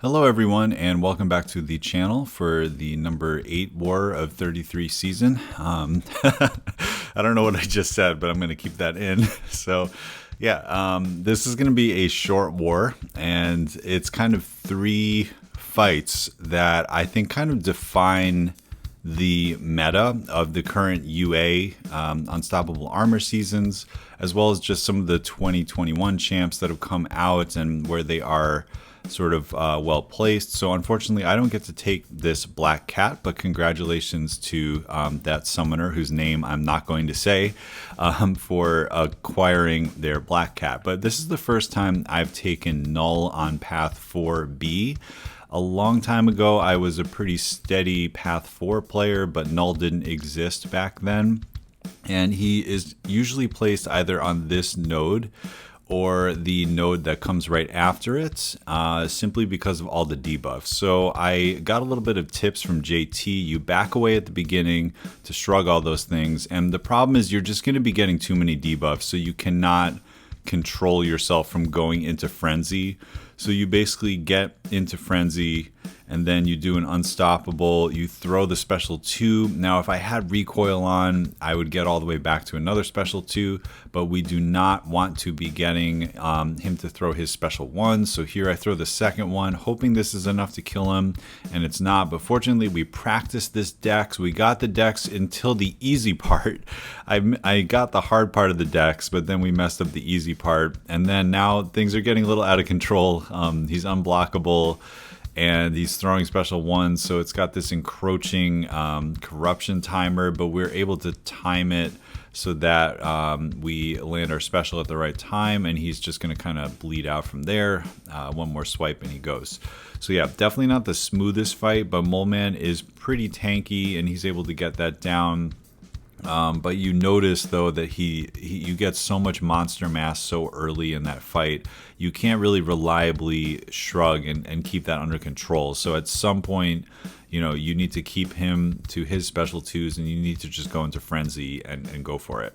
Hello everyone and welcome back to the channel for the number 8 war of 33 season. I don't know what I just said, but I'm going to keep that in. So yeah, this is going to be a short war, and it's kind of 3 fights that I think kind of define the meta of the current UA Unstoppable Armor seasons, as well as just some of the 2021 champs that have come out and where they are sort of well placed. So unfortunately I don't get to take this black cat, but congratulations to that summoner whose name I'm not going to say for acquiring their black cat. But this is the first time I've taken Knull on path 4B. A long time ago I was a pretty steady path 4 player, but Knull didn't exist back then, and he is usually placed either on this node or the node that comes right after it, simply because of all the debuffs. So I got a little bit of tips from JT. You back away at the beginning to shrug all those things, and the problem is you're just going to be getting too many debuffs, so you cannot control yourself from going into frenzy. So you basically get into frenzy and then you do an unstoppable, you throw the special 2. Now if I had recoil on, I would get all the way back to another special 2, but we do not want to be getting him to throw his special 1. So here I throw the second one, hoping this is enough to kill him, and it's not. But fortunately we practiced this dex. We got the dex until the easy part. I got the hard part of the dex, but then we messed up the easy part, and then now things are getting a little out of control. He's unblockable and he's throwing special 1s, so it's got this encroaching corruption timer, but we're able to time it so that we land our special at the right time, and he's just going to kind of bleed out from there. One more swipe and he goes. So yeah, definitely not the smoothest fight, but Moleman is pretty tanky and he's able to get that down. But you notice though that you get so much monster mass so early in that fight, you can't really reliably shrug and keep that under control. So at some point, you know, you need to keep him to his special 2s, and you need to just go into frenzy and go for it.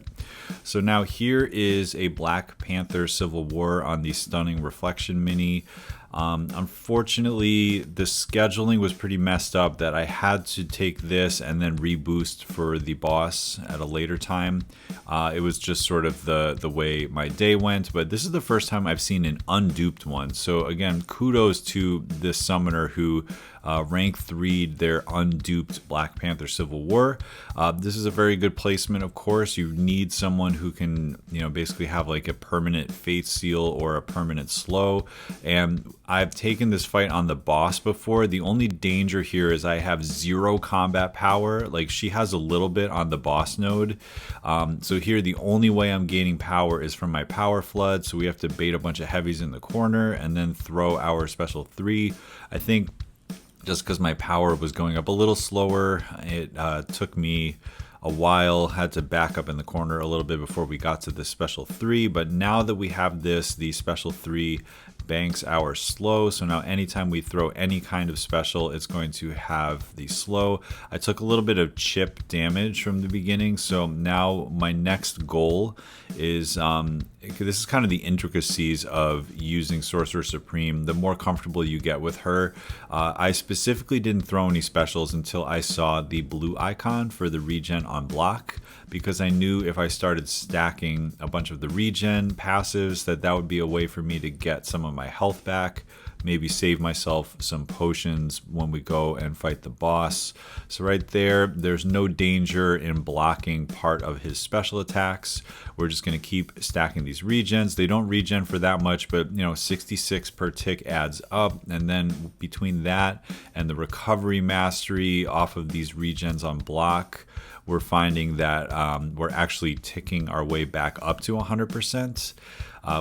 So now here is a Black Panther Civil War on the Stunning Reflection mini. Unfortunately, the scheduling was pretty messed up that I had to take this and then reboost for the boss at a later time. It was just sort of the way my day went, but this is the first time I've seen an unduped one. So again, kudos to this summoner who rank 3'd their unduped Black Panther Civil War. This is a very good placement, of course. You need someone who can, you know, basically have like a permanent fate seal or a permanent slow, and I've taken this fight on the boss before. The only danger here is I have 0 combat power. Like, she has a little bit on the boss node. So here the only way I'm gaining power is from my power flood, so we have to bait a bunch of heavies in the corner and then throw our special 3. I think just because my power was going up a little slower, it took me a while, had to back up in the corner a little bit before we got to the special 3. But now that we have this, the special 3 banks our slow, so now anytime we throw any kind of special, it's going to have the slow. I took a little bit of chip damage from the beginning, so now my next goal is this is kind of the intricacies of using Sorcerer Supreme. The more comfortable you get with her, I specifically didn't throw any specials until I saw the blue icon for the regen on block, because I knew if I started stacking a bunch of the regen passives that would be a way for me to get some of my health back, maybe save myself some potions when we go and fight the boss. So right there, there's no danger in blocking part of his special attacks. We're just going to keep stacking these regens. They don't regen for that much, but you know, 66 per tick adds up, and then between that and the recovery mastery off of these regens on block, we're finding that we're actually ticking our way back up to 100%,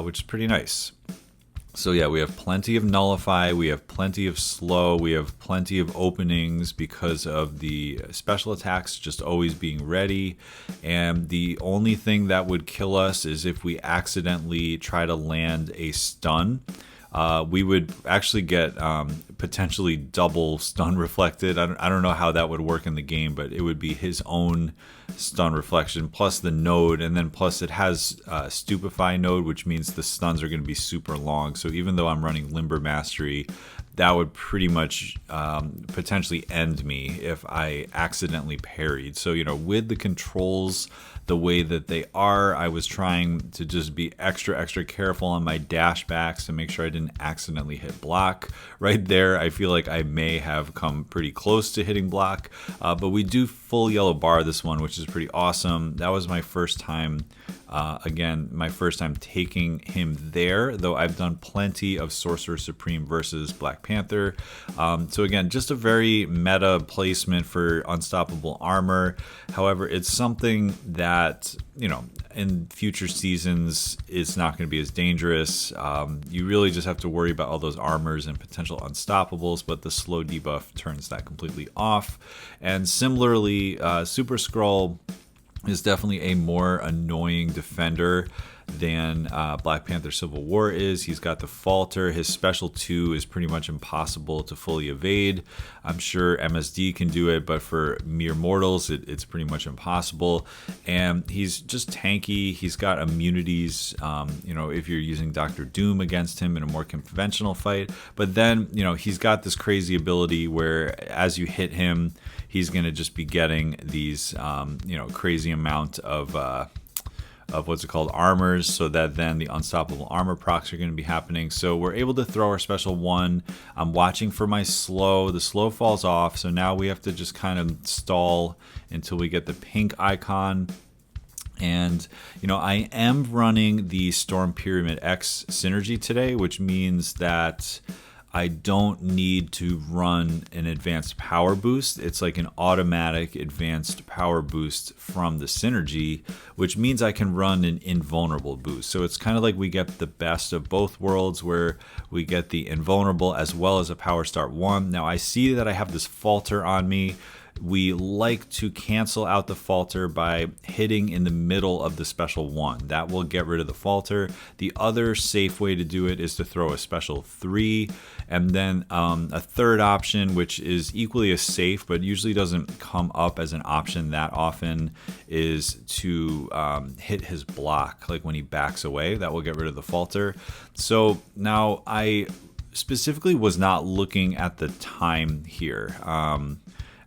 which is pretty nice. So yeah, we have plenty of nullify, we have plenty of slow, we have plenty of openings because of the special attacks just always being ready, and the only thing that would kill us is if we accidentally try to land a stun. We would actually get potentially double stun reflected. I don't know how that would work in the game, but it would be his own stun reflection plus the node, and then plus it has stupefy node, which means the stuns are going to be super long. So even though I'm running limber mastery, that would pretty much potentially end me if I accidentally parried. So, you know, with the controls the way that they are, I was trying to just be extra careful on my dash backs to make sure I didn't accidentally hit block. Right there, I feel like I may have come pretty close to hitting block, but we do full yellow bar this one, which is pretty awesome. That was my first time, again, my first time taking him there, though I've done plenty of Sorcerer Supreme versus Black Panther. So again, just a very meta placement for unstoppable armor. However, it's something that, you know, in future seasons, it's not going to be as dangerous. You really just have to worry about all those armors and potential unstoppables, but the slow debuff turns that completely off. And similarly, Super Skrull is definitely a more annoying defender than Black Panther Civil War is. He's got the falter. His special 2 is pretty much impossible to fully evade. I'm sure MSD can do it, but for mere mortals, it's pretty much impossible. And he's just tanky. He's got immunities, you know, if you're using Dr. Doom against him in a more conventional fight. But then, you know, he's got this crazy ability where as you hit him, he's going to just be getting these, you know, crazy amount of what's it called, armors, so that then the unstoppable armor procs are going to be happening. So we're able to throw our special 1. I'm watching for my slow. The slow falls off, so now we have to just kind of stall until we get the pink icon. And, you know, I am running the Storm Pyramid X synergy today, which means that I don't need to run an advanced power boost. It's like an automatic advanced power boost from the synergy, which means I can run an invulnerable boost. So it's kind of like we get the best of both worlds, where we get the invulnerable as well as a power start 1. Now I see that I have this falter on me. We like to cancel out the falter by hitting in the middle of the special 1. That will get rid of the falter. The other safe way to do it is to throw a special 3, and then a third option, which is equally as safe but usually doesn't come up as an option that often, is to hit his block, like when he backs away. That will get rid of the falter. So now I specifically was not looking at the time here.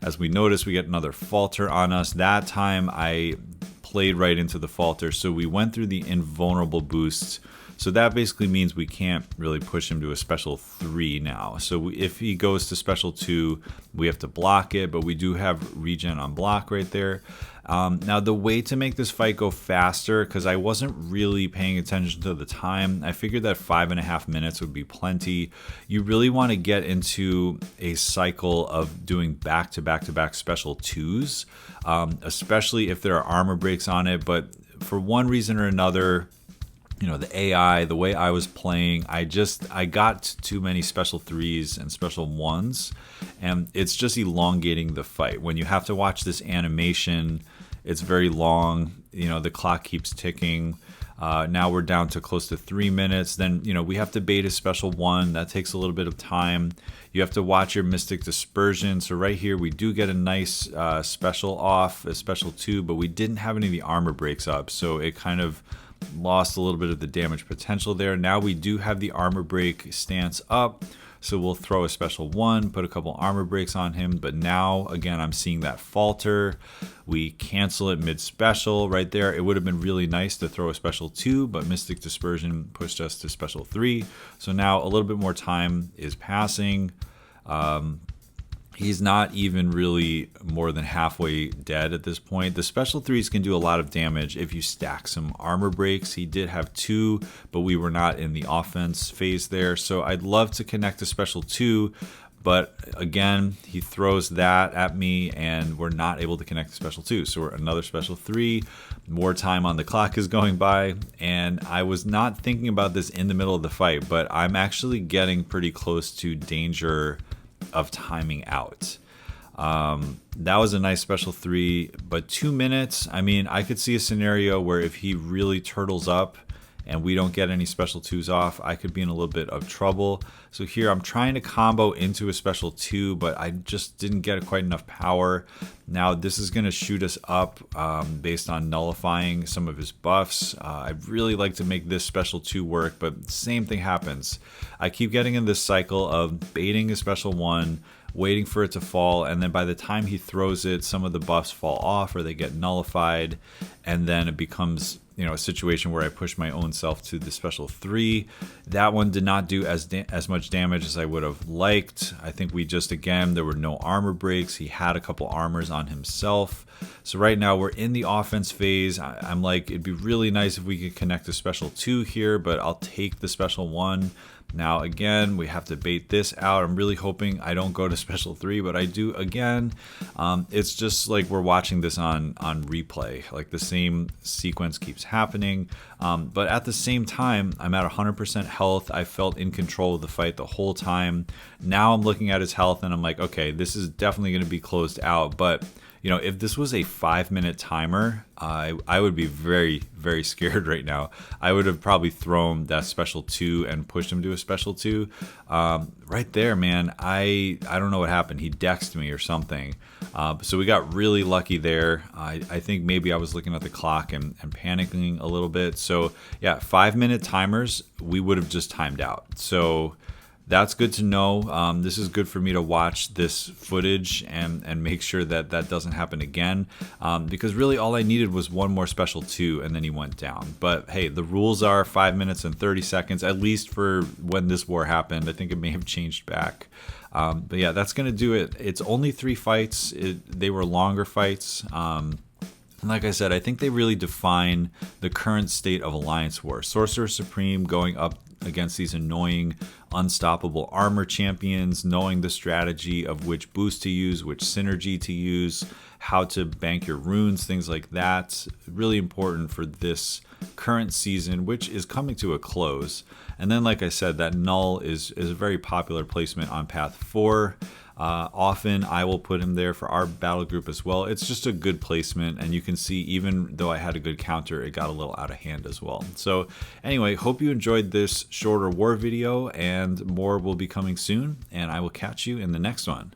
As we notice, we get another falter on us. That time I played right into the falter, so we went through the invulnerable boosts. So that basically means we can't really push him to a special 3 now. So if he goes to special 2, we have to block it, but we do have regen on block right there. Now the way to make this fight go faster, because I wasn't really paying attention to the time, I figured that 5.5 minutes would be plenty. You really want to get into a cycle of doing back-to-back-to-back special 2s, especially if there are armor breaks on it. But for one reason or another, you know, the AI, the way I was playing, I got too many special 3s and special 1s, and it's just elongating the fight. When you have to watch this animation, it's very long. You know, the clock keeps ticking. Now we're down to close to 3 minutes. Then, you know, we have to bait a special 1. That takes a little bit of time. You have to watch your Mystic Dispersion. So right here, we do get a nice special off, a special 2, but we didn't have any of the armor breaks up. So it kind of lost a little bit of the damage potential there. Now we do have the armor break stance up, so we'll throw a special 1, put a couple armor breaks on him. But now again, I'm seeing that falter. We cancel it mid special right there. It would have been really nice to throw a special 2, but Mystic Dispersion pushed us to special 3. So now a little bit more time is passing. He's not even really more than halfway dead at this point. The special 3s can do a lot of damage if you stack some armor breaks. He did have 2, but we were not in the offense phase there. So I'd love to connect a special 2, but again, he throws that at me and we're not able to connect the special 2. So we're another special 3. More time on the clock is going by, and I was not thinking about this in the middle of the fight, but I'm actually getting pretty close to danger of timing out. That was a nice special 3, but 2 minutes, I mean, I could see a scenario where if he really turtles up and we don't get any special 2s off, I could be in a little bit of trouble. So here I'm trying to combo into a special 2, but I just didn't get quite enough power. Now this is going to shoot us up based on nullifying some of his buffs. I'd really like to make this special 2 work, but same thing happens. I keep getting in this cycle of baiting a special 1, waiting for it to fall, and then by the time he throws it, some of the buffs fall off or they get nullified, and then it becomes, you know, a situation where I push my own self to the special 3. That one did not do as much damage as I would have liked. I think we just, again, there were no armor breaks. He had a couple armors on himself. So right now we're in the offense phase. I'm like, it'd be really nice if we could connect a special 2 here, but I'll take the special 1. Now again, we have to bait this out. I'm really hoping I don't go to special 3, but I do again. It's just like we're watching this on replay. Like the same sequence keeps happening. But at the same time, I'm at 100% health. I felt in control of the fight the whole time. Now I'm looking at his health and I'm like, okay, this is definitely going to be closed out. But you know, if this was a 5-minute timer, I would be very, very scared right now. I would have probably thrown that special 2 and pushed him to a special 2. Right there, man, I don't know what happened. He dexed me or something. So we got really lucky there. I think maybe I was looking at the clock and panicking a little bit. So yeah, 5-minute timers, we would have just timed out. So that's good to know. This is good for me to watch this footage and make sure that that doesn't happen again, because really all I needed was one more special 2 and then he went down. But hey, the rules are 5 minutes and 30 seconds, at least for when this war happened. I think it may have changed back. But yeah, that's going to do it. It's only 3 fights. They were longer fights. And like I said, I think they really define the current state of Alliance War. Sorcerer Supreme going up against these annoying, unstoppable armor champions, knowing the strategy of which boost to use, which synergy to use, how to bank your runes, things like that. Really important for this current season, which is coming to a close. And then, like I said, that Knull is a very popular placement on Path 4. Often I will put him there for our battle group as well. It's just a good placement, and you can see even though I had a good counter, it got a little out of hand as well. So anyway, hope you enjoyed this shorter war video, and more will be coming soon, and I will catch you in the next one.